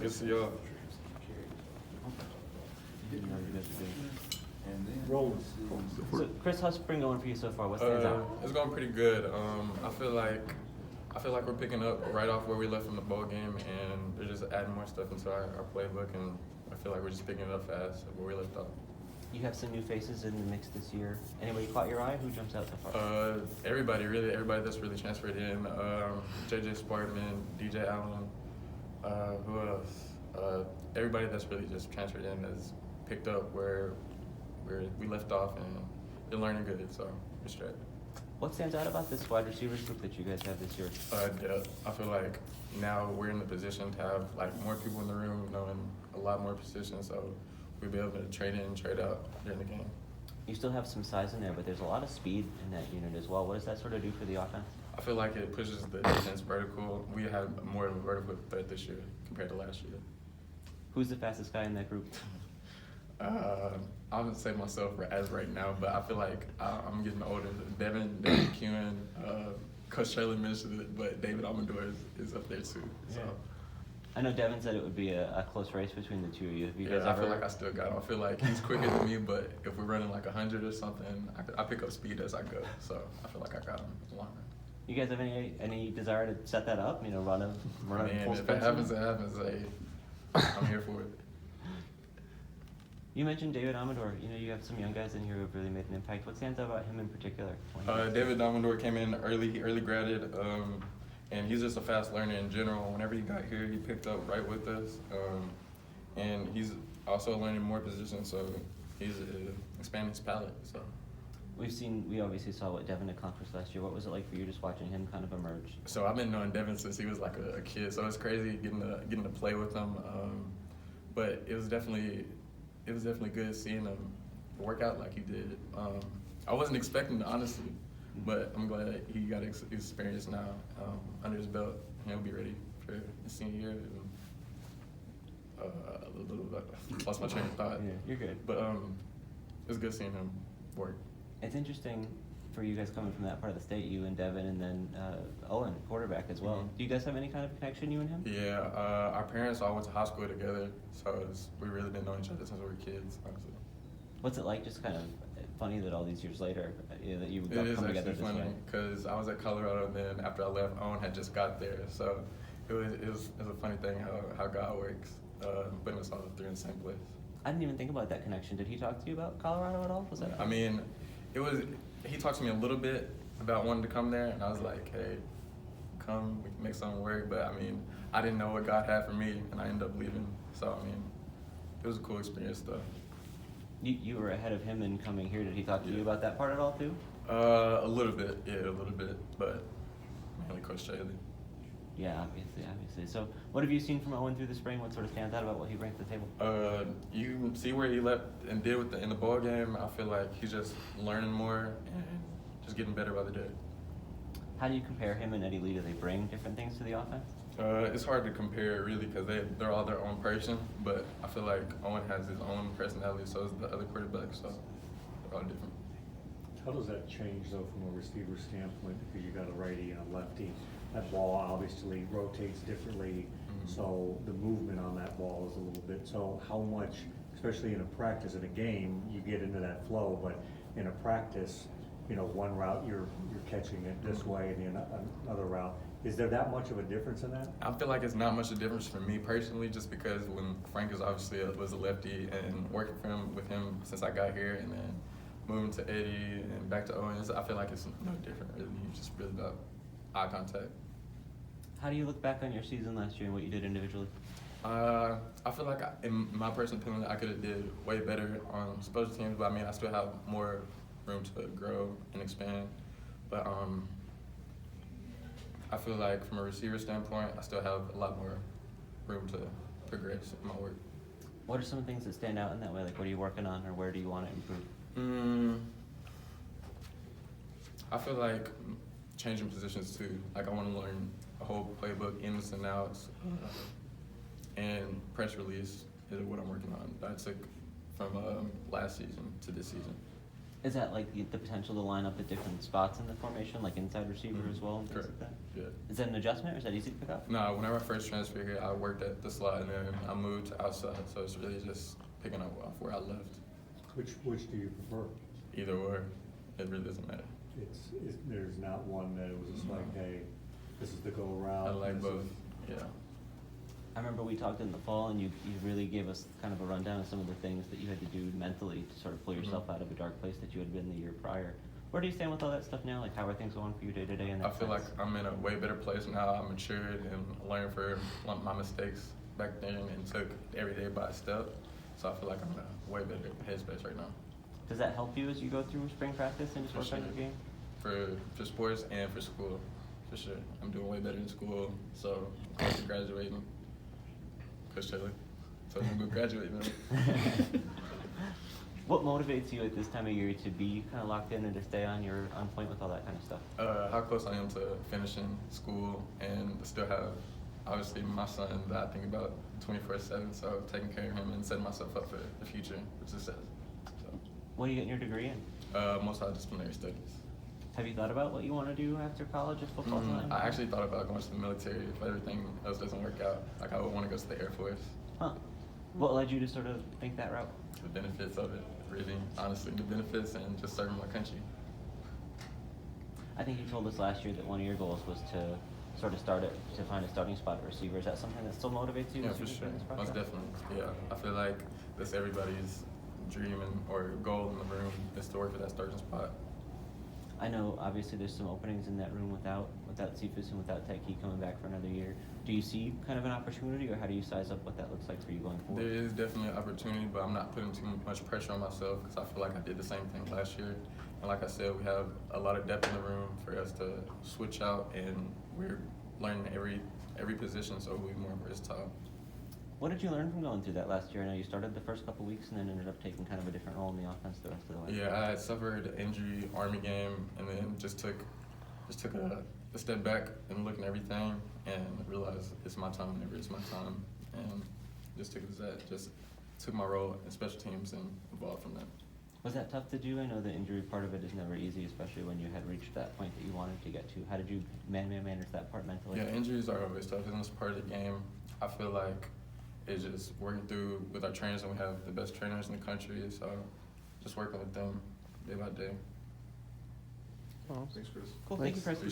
Good to see y'all. So, Chris, how's spring going for you so far? What stands out? It's going pretty good. I feel like we're picking up right off where we left from the bowl game, and they're just adding more stuff into our playbook, and I feel like we're just picking it up fast where we left off. You have some new faces in the mix this year. Anybody caught your eye? Who jumps out so far? Everybody that's really transferred in. JJ Spartman, DJ Allen, who else? Everybody that's really just transferred in has picked up where we left off, and they're learning good, so we're straight. What stands out about this wide receivers group that you guys have this year? Depth. I feel like now we're in the position to have like more people in the room, knowing a lot more positions, so we'll be able to trade in, trade out during the game. You still have some size in there, but there's a lot of speed in that unit as well. What does that sort of do for the offense? I feel like it pushes the defense vertical. We have more of a vertical threat this year compared to last year. Who's the fastest guy in that group? I wouldn't say myself as right now, but I feel like I'm getting older. Devin Kewen, Coach Shirley mentioned it, but David Almondor is up there too. So. Yeah. I know Devin said it would be a close race between the two of you. Have you guys I feel like I still got him. I feel like he's quicker than me, but if we're running like 100 or something, I pick up speed as I go. So I feel like I got him longer. You guys have any desire to set that up? You know, run a full if sprint? it happens, it happens. I'm here for it. You mentioned David Amador. You know, you have some young guys in here who have really made an impact. What stands out about him in particular? David Amador came in early. He early graded, and he's just a fast learner in general. Whenever he got here, he picked up right with us, and he's also learning more positions. So he's expanding his palette. So we obviously saw what Devin accomplished last year. What was it like for you just watching him kind of emerge? So I've been knowing Devin since he was like a kid. So it's crazy getting to play with him. But it was definitely good seeing him work out like he did. I wasn't expecting it, honestly, but I'm glad that he got experience now under his belt. He'll be ready for his senior year. Lost my train of thought. Yeah, you're good. But it was good seeing him work. It's interesting for you guys coming from that part of the state, you and Devin, and then Owen, quarterback as well. Mm-hmm. Do you guys have any kind of connection, you and him? Yeah, our parents all went to high school together, so we really been knowing each other since we were kids, honestly. What's it like? Just kind of funny that all these years later, that you It come is together actually this funny way. because I was at Colorado, and then after I left, Owen had just got there, so it was a funny thing how God works, putting us all three in the same place. I didn't even think about that connection. Did he talk to you about Colorado at all? Was that? I mean, he talked to me a little bit about wanting to come there, and I was like, hey, come, we can make something work. But I mean, I didn't know what God had for me, and I ended up leaving. So I mean, it was a cool experience though. You were ahead of him in coming here. Did he talk to you about that part at all too? A little bit, but mainly Coach Shirley. Yeah, obviously. So what have you seen from Owen through the spring? What sort of stands out about what he brings to the table? You see where he left and did in the ball game. I feel like he's just learning more and just getting better by the day. How do you compare him and Eddie Lee? Do they bring different things to the offense? It's hard to compare really because they're all their own person, but I feel like Owen has his own personality, so does the other quarterbacks, so they're all different. How does that change though from a receiver standpoint, because you got a righty and a lefty? That ball obviously rotates differently, so the movement on that ball is a little bit. So how much, especially in a practice, in a game, you get into that flow, but in a practice, you know, one route you're catching it this way, and another route. Is there that much of a difference in that? I feel like it's not much of a difference for me personally, just because when Frank was a lefty, and working with him since I got here, and then moving to Eddie and back to Owens, I feel like it's no different really. It's just really about eye contact. How do you look back on your season last year and what you did individually? I feel like, in my personal opinion, I could have did way better on special teams, but I mean, I still have more room to grow and expand. But I feel like from a receiver standpoint, I still have a lot more room to progress in my work. What are some things that stand out in that way? Like, what are you working on, or where do you want to improve? I feel like changing positions too. Like, I want to learn a whole playbook, ins and outs, and press release is what I'm working on. That I took from last season to this season. Is that like the potential to line up at different spots in the formation, like inside receiver as well, and things like that? Yeah. Is that an adjustment or is that easy to pick up? No, whenever I first transferred here, I worked at the slot and then I moved to outside, so it's really just picking up off where I left. Which do you prefer? Either or, it really doesn't matter. There's not one that it was just like, hey, this is the go around. I like both. Yeah. I remember we talked in the fall and you really gave us kind of a rundown of some of the things that you had to do mentally to sort of pull yourself out of a dark place that you had been the year prior. Where do you stand with all that stuff now? Like, how are things going for you day to day? I feel like I'm in a way better place now. I'm matured and learned from my mistakes back then and took every day by a step. So I feel like I'm in a way better headspace right now. Does that help you as you go through spring practice and just For work on sure. your game? For sports and for school, for sure. I'm doing way better in school, so I'm close to graduating. Coach Taylor told me to go graduate, man. What motivates you at this time of year to be kind of locked in and to stay on point with all that kind of stuff? How close I am to finishing school and still have, obviously, my son that I think about 24/7, so taking care of him and setting myself up for the future for success. So, What are you getting your degree in? multidisciplinary studies. Have you thought about what you want to do after college if football's not? I actually thought about going to the military if everything else doesn't work out. Like, I would want to go to the Air Force. Huh. What led you to sort of think that route? The benefits of it, really, honestly, the benefits and just serving my country. I think you told us last year that one of your goals was to sort of to find a starting spot at receiver. Is that something that still motivates you? Yeah, as you for go sure. through this Most process? definitely. Yeah, I feel like that's everybody's dream or goal in the room is to work for that starting spot. I know obviously there's some openings in that room without Cephas and without Teki coming back for another year. Do you see kind of an opportunity, or how do you size up what that looks like for you going forward? There is definitely an opportunity, but I'm not putting too much pressure on myself because I feel like I did the same thing last year. And like I said, we have a lot of depth in the room for us to switch out, and we're learning every position, so we'll be more versatile. What did you learn from going through that last year? I know you started the first couple weeks and then ended up taking kind of a different role in the offense the rest of the way. Yeah, I had suffered an injury, Army game, and then just took a step back and looked at everything and realized it's my time whenever it's my time, and just took my role in special teams and evolved from that. Was that tough to do? I know the injury part of it is never easy, especially when you had reached that point that you wanted to get to. How did you manage that part mentally? Yeah, injuries are always tough, and it's part of the game. I feel like it's just working through with our trainers, and we have the best trainers in the country, so just working with them day by day. Well, Thanks, Chris. cool. Thank you, Chris.